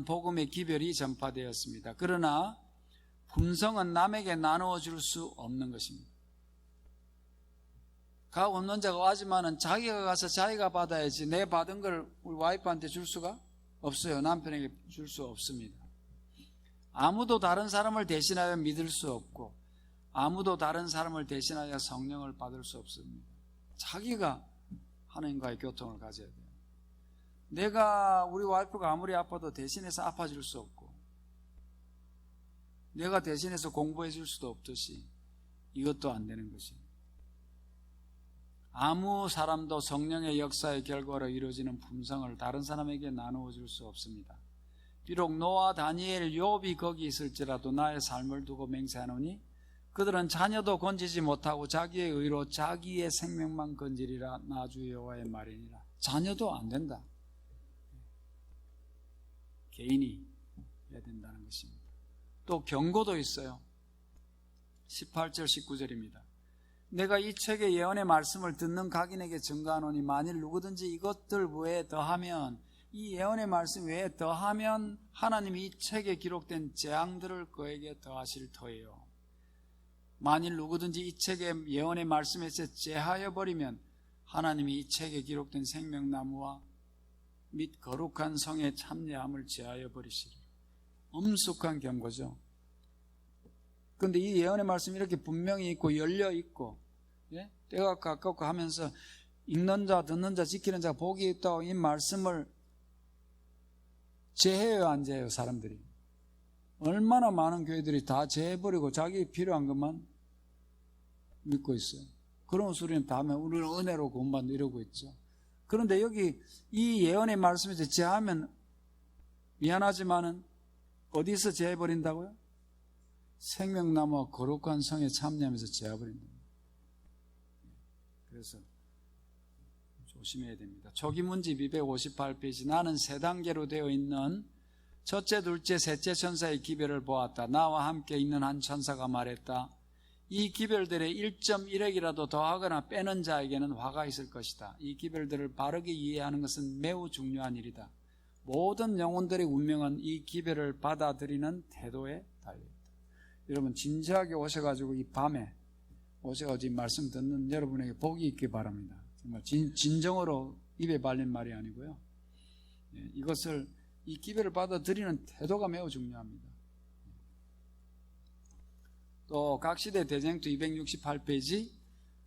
복음의 기별이 전파되었습니다. 그러나 품성은 남에게 나누어 줄 수 없는 것입니다. 값 없는 자가 하지만은 자기가 가서 자기가 받아야지 내 받은 걸 우리 와이프한테 줄 수가 없어요. 남편에게 줄 수 없습니다. 아무도 다른 사람을 대신하여 믿을 수 없고 아무도 다른 사람을 대신하여 성령을 받을 수 없습니다. 자기가 하나님과의 교통을 가져야 돼요. 내가 우리 와이프가 아무리 아파도 대신해서 아파줄 수 없고 내가 대신해서 공부해 줄 수도 없듯이 이것도 안 되는 것이에요. 아무 사람도 성령의 역사의 결과로 이루어지는 품성을 다른 사람에게 나누어 줄 수 없습니다. 비록 노아, 다니엘, 욥이 거기 있을지라도 나의 삶을 두고 맹세하노니 그들은 자녀도 건지지 못하고 자기의 의로 자기의 생명만 건지리라. 나 주 여호와의 말이니라. 자녀도 안 된다. 개인이 해야 된다는 것입니다. 또 경고도 있어요. 18절 19절입니다. 내가 이 책의 예언의 말씀을 듣는 각인에게 증거하노니 만일 누구든지 이것들 외에 더하면 이 예언의 말씀 외에 더하면 하나님이 이 책에 기록된 재앙들을 그에게 더하실 터예요. 만일 누구든지 이 책의 예언의 말씀에서 제하여 버리면 하나님이 이 책에 기록된 생명나무와 및 거룩한 성의 참여함을 제하여 버리시리라. 엄숙한 경고죠. 그런데 이 예언의 말씀이 이렇게 분명히 있고 열려 있고 때가 가깝고 하면서 읽는 자, 듣는 자, 지키는 자 복이 있다고 이 말씀을 제해요, 안 제해요? 사람들이 얼마나 많은 교회들이 다 제해버리고 자기 필요한 것만 믿고 있어요. 그런 소리는 다 하면 우리는 은혜로 구원받는다 이러고 있죠. 그런데 여기 이 예언의 말씀에서 제하면 미안하지만은 어디서 제해버린다고요? 생명나무와 거룩한 성에 참여하면서 제해버린다. 그래서 조심해야 됩니다. 초기문집 258페이지 나는 세 단계로 되어 있는 첫째, 둘째, 셋째 천사의 기별을 보았다. 나와 함께 있는 한 천사가 말했다. 이 기별들의 1.1핵이라도 더하거나 빼는 자에게는 화가 있을 것이다. 이 기별들을 바르게 이해하는 것은 매우 중요한 일이다. 모든 영혼들의 운명은 이 기별을 받아들이는 태도에 달려있다. 여러분 진지하게 오셔가지고 이 밤에 오셔가지고 이 말씀 듣는 여러분에게 복이 있기 바랍니다. 정말 진정으로 입에 발린 말이 아니고요. 이것을 이 기별을 받아들이는 태도가 매우 중요합니다. 또 각시대 대쟁투 268페이지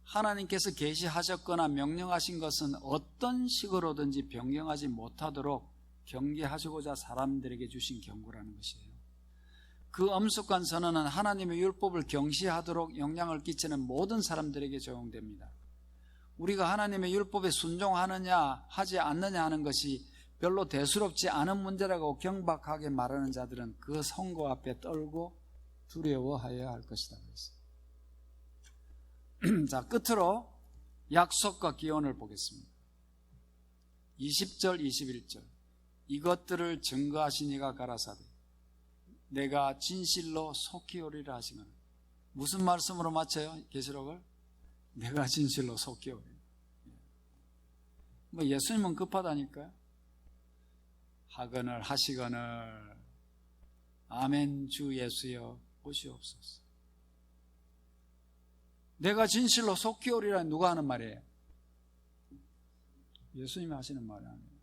하나님께서 계시하셨거나 명령하신 것은 어떤 식으로든지 변경하지 못하도록 경계하시고자 사람들에게 주신 경고라는 것이에요. 그 엄숙한 선언은 하나님의 율법을 경시하도록 영향을 끼치는 모든 사람들에게 적용됩니다. 우리가 하나님의 율법에 순종하느냐 하지 않느냐 하는 것이 별로 대수롭지 않은 문제라고 경박하게 말하는 자들은 그 선고 앞에 떨고 두려워하여야 할 것이다. 자, 끝으로 약속과 기원을 보겠습니다. 20절 21절 이것들을 증거하시니가 가라사대 내가 진실로 속히 오리라 하시거늘. 무슨 말씀으로 마쳐요? 계시록을? 내가 진실로 속히 오리라. 뭐 예수님은 급하다니까요. 하거늘 하시거늘 아멘 주 예수여 오시옵소서. 내가 진실로 속히 오리라 누가 하는 말이에요? 예수님이 하시는 말이 아니에요.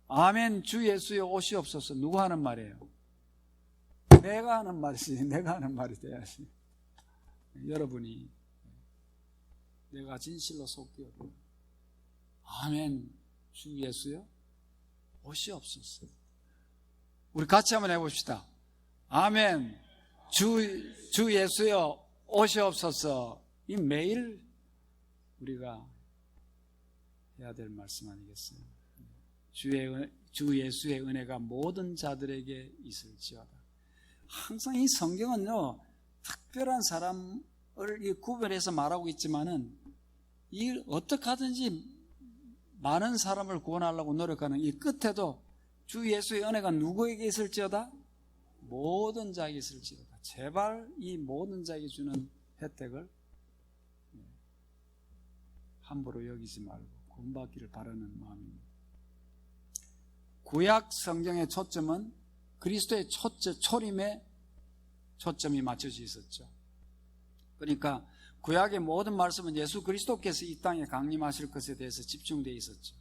아멘 주 예수여 오시옵소서 누가 하는 말이에요? 내가 하는 말이지. 내가 하는 말이 돼야지. 여러분이 내가 진실로 속히 오리라 아멘 주 예수여 오시옵소서. 우리 같이 한번 해봅시다. 아멘 주 예수여 오시옵소서. 이 매일 우리가 해야 될 말씀 아니겠어요? 주 예수의 은혜가 모든 자들에게 있을지어다. 항상 이 성경은요 특별한 사람을 구별해서 말하고 있지만은 이 어떻게 하든지 많은 사람을 구원하려고 노력하는 이 끝에도 주 예수의 은혜가 누구에게 있을지어다? 모든 자에게 있을지어다. 제발 이 모든 자에게 주는 혜택을 함부로 여기지 말고 구원받기를 바라는 마음입니다. 구약 성경의 초점은 그리스도의 초림에 초점이 맞춰져 있었죠. 그러니까 구약의 모든 말씀은 예수 그리스도께서 이 땅에 강림하실 것에 대해서 집중되어 있었죠.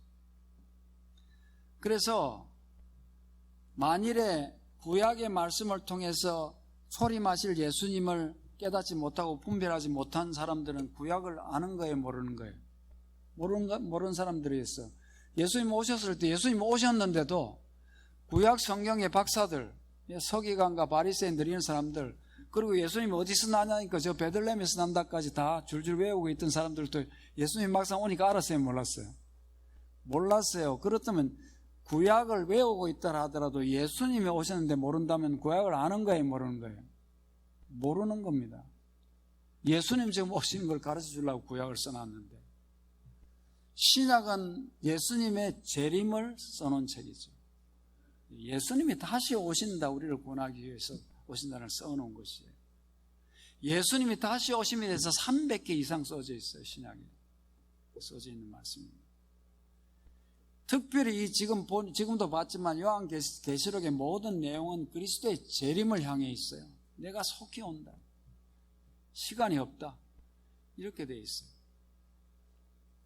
그래서 만일에 구약의 말씀을 통해서 초림하실 예수님을 깨닫지 못하고 분별하지 못한 사람들은 구약을 아는 거예요, 모르는 거예요? 모르는 사람들이 있어. 예수님 오셨을 때 예수님 오셨는데도 구약 성경의 박사들, 서기관과 바리새인들 이런 사람들, 그리고 예수님 어디서 나냐니까 저 베들레헴에서 난다까지 다 줄줄 외우고 있던 사람들도 예수님 막상 오니까 알았어요, 몰랐어요? 몰랐어요. 그렇다면 구약을 외우고 있다 하더라도 예수님이 오셨는데 모른다면 구약을 아는 거예요, 모르는 거예요? 모르는 겁니다. 예수님 지금 오신 걸 가르쳐 주려고 구약을 써놨는데, 신약은 예수님의 재림을 써놓은 책이죠. 예수님이 다시 오신다, 우리를 구원하기 위해서 오신다를 써놓은 것이에요. 예수님이 다시 오심에 대해서 300개 이상 써져 있어요. 신약에 써져 있는 말씀입니다. 특별히 지금도 봤지만 요한계시록의 모든 내용은 그리스도의 재림을 향해 있어요. 내가 속히 온다, 시간이 없다, 이렇게 되어 있어요.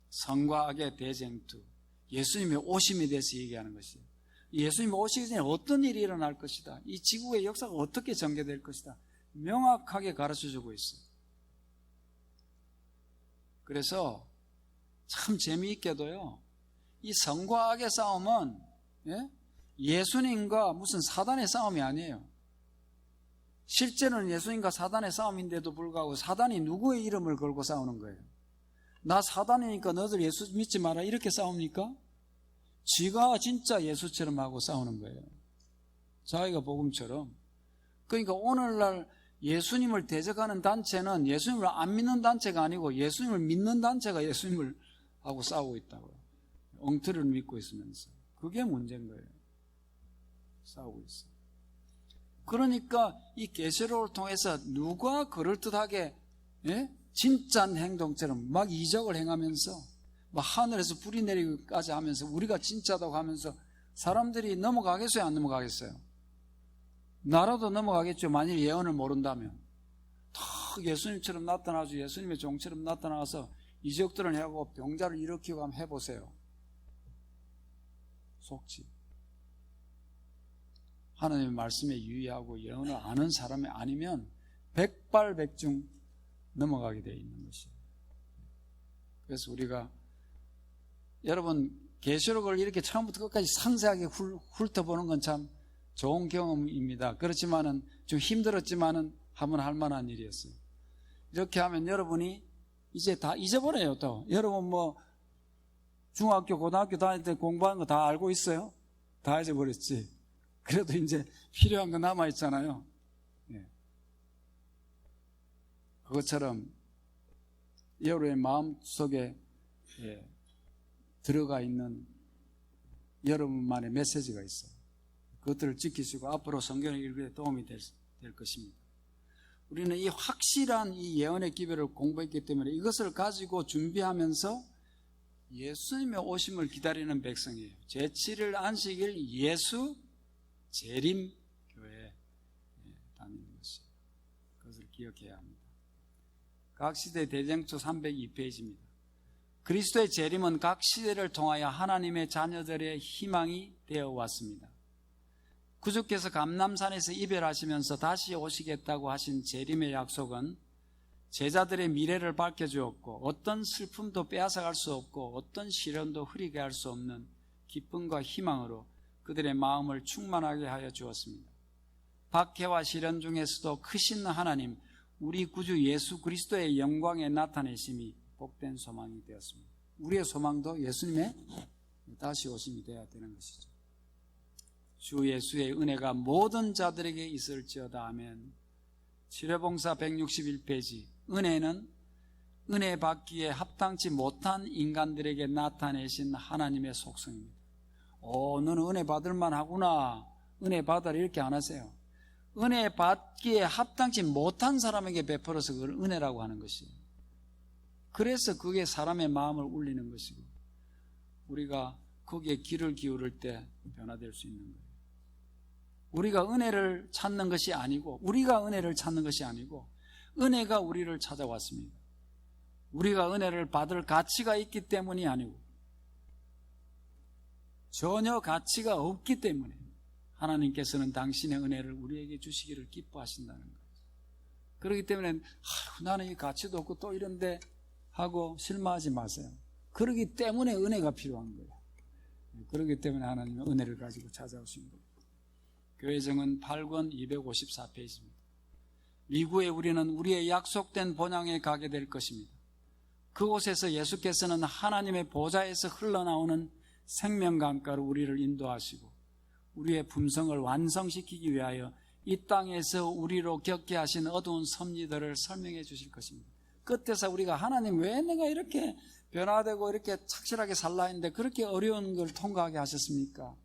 선과 악의 대쟁투, 예수님의 오심에 대해서 얘기하는 것이에요. 예수님이 오시기 전에 어떤 일이 일어날 것이다, 이 지구의 역사가 어떻게 전개될 것이다, 명확하게 가르쳐주고 있어요. 그래서 참 재미있게도요, 이 선과 악의 싸움은 예수님과 무슨 사단의 싸움이 아니에요. 실제로는 예수님과 사단의 싸움인데도 불구하고 사단이 누구의 이름을 걸고 싸우는 거예요? 나 사단이니까 너들 예수 믿지 마라, 이렇게 싸웁니까? 지가 진짜 예수처럼 하고 싸우는 거예요. 자기가 복음처럼. 그러니까 오늘날 예수님을 대적하는 단체는 예수님을 안 믿는 단체가 아니고 예수님을 믿는 단체가 예수님을 하고 싸우고 있다고요. 엉터리를 믿고 있으면서. 그게 문제인 거예요. 싸우고 있어요. 그러니까 이 계시록을 통해서 누가 그럴듯하게 진짜 행동처럼 막 이적을 행하면서 막 하늘에서 불이 내리기까지 하면서 우리가 진짜다고 하면서 사람들이 넘어가겠어요? 안 넘어가겠어요? 나라도 넘어가겠죠. 만일 예언을 모른다면. 다 예수님처럼 나타나서 예수님의 종처럼 나타나서 이적들을 하고 병자를 일으키고 한번 해보세요. 속지. 하나님의 말씀에 유의하고 예언을 아는 사람이 아니면 백발백중 넘어가게 되어 있는 것이에요. 그래서 우리가 여러분 계시록을 이렇게 처음부터 끝까지 상세하게 훑어보는 건 참 좋은 경험입니다. 그렇지만은 좀 힘들었지만은 한번 할 만한 일이었어요. 이렇게 하면 여러분이 이제 다 잊어버려요. 또 여러분 뭐 중학교 고등학교 다닐 때 공부한 거 다 알고 있어요? 다 잊어버렸지. 그래도 이제 필요한 거 남아있잖아요. 예. 그것처럼 여러분의 마음속에 들어가 있는 여러분만의 메시지가 있어요. 그것들을 지키시고 앞으로 성경을 읽을 때 도움이 될 것입니다. 우리는 이 확실한 이 예언의 기별을 공부했기 때문에 이것을 가지고 준비하면서 예수님의 오심을 기다리는 백성이에요. 제7일 안식일 예수 재림 교회에 다니는 것이에요. 그것을 기억해야 합니다. 각 시대 대쟁초 302페이지입니다. 그리스도의 재림은 각 시대를 통하여 하나님의 자녀들의 희망이 되어 왔습니다. 구주께서 감람산에서 이별하시면서 다시 오시겠다고 하신 재림의 약속은 제자들의 미래를 밝혀주었고 어떤 슬픔도 빼앗아갈 수 없고 어떤 시련도 흐리게 할 수 없는 기쁨과 희망으로 그들의 마음을 충만하게 하여 주었습니다. 박해와 시련 중에서도 크신 하나님 우리 구주 예수 그리스도의 영광에 나타내심이 복된 소망이 되었습니다. 우리의 소망도 예수님의 다시 오심이 되어야 되는 것이죠. 주 예수의 은혜가 모든 자들에게 있을지어다. 아멘. 치료봉사 161페이지. 은혜는 은혜 받기에 합당치 못한 인간들에게 나타내신 하나님의 속성입니다. 너는 은혜 받을만 하구나, 은혜 받아라 이렇게 안 하세요. 은혜 받기에 합당치 못한 사람에게 베풀어서 그걸 은혜라고 하는 것이에요. 그래서 그게 사람의 마음을 울리는 것이고 우리가 거기에 귀를 기울일 때 변화될 수 있는 거예요. 우리가 은혜를 찾는 것이 아니고 우리가 은혜를 찾는 것이 아니고 은혜가 우리를 찾아왔습니다. 우리가 은혜를 받을 가치가 있기 때문이 아니고 전혀 가치가 없기 때문에 하나님께서는 당신의 은혜를 우리에게 주시기를 기뻐하신다는 거예요. 그렇기 때문에 나는 이 가치도 없고 또 이런데 하고 실망하지 마세요. 그렇기 때문에 은혜가 필요한 거예요. 그렇기 때문에 하나님은 은혜를 가지고 찾아오신 거예요. 교회정은 8권 254페이지입니다. 미국에 우리는 우리의 약속된 본향에 가게 될 것입니다. 그곳에서 예수께서는 하나님의 보좌에서 흘러나오는 생명강가로 우리를 인도하시고 우리의 품성을 완성시키기 위하여 이 땅에서 우리로 겪게 하신 어두운 섭리들을 설명해 주실 것입니다. 끝에서 우리가 하나님 왜 내가 이렇게 변화되고 이렇게 착실하게 살라 했는데 그렇게 어려운 걸 통과하게 하셨습니까?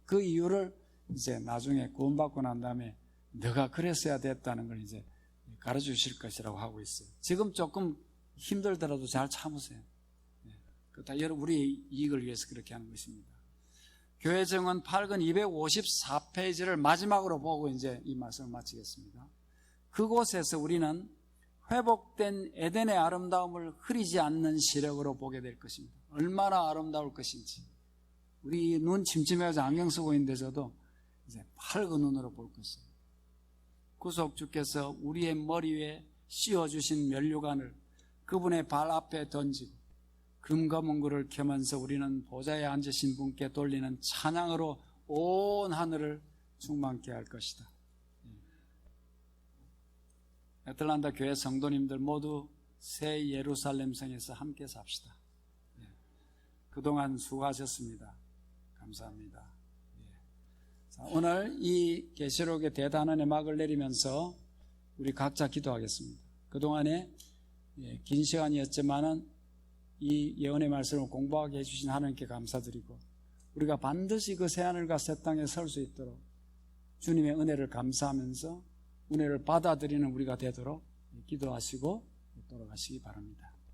그 이유를 이제 나중에 구원받고 난 다음에 너가 그랬어야 됐다는 걸 이제 가르쳐 주실 것이라고 하고 있어요. 지금 조금 힘들더라도 잘 참으세요. 다 우리의 이익을 위해서 그렇게 하는 것입니다. 교회 정원 8권 254페이지를 마지막으로 보고 이제 이 말씀을 마치겠습니다. 그곳에서 우리는 회복된 에덴의 아름다움을 흐리지 않는 시력으로 보게 될 것입니다. 얼마나 아름다울 것인지. 우리 눈 침침해서 안경 쓰고 있는데 저도 이제 밝은 눈으로 볼 것이에요. 구속주께서 우리의 머리 위에 씌워주신 면류관을 그분의 발 앞에 던지고 금거문구를 켜면서 우리는 보좌에 앉으신 분께 돌리는 찬양으로 온 하늘을 충만케 할 것이다. 애틀란타 교회 성도님들 모두 새 예루살렘 성에서 함께 삽시다. 그동안 수고하셨습니다. 감사합니다. 자, 오늘 이 계시록의 대단원의 막을 내리면서 우리 각자 기도하겠습니다. 그동안에 긴 시간이었지만은 이 예언의 말씀을 공부하게 해주신 하나님께 감사드리고 우리가 반드시 그 새하늘과 새 땅에 설 수 있도록 주님의 은혜를 감사하면서 은혜를 받아들이는 우리가 되도록 기도하시고 돌아가시기 바랍니다.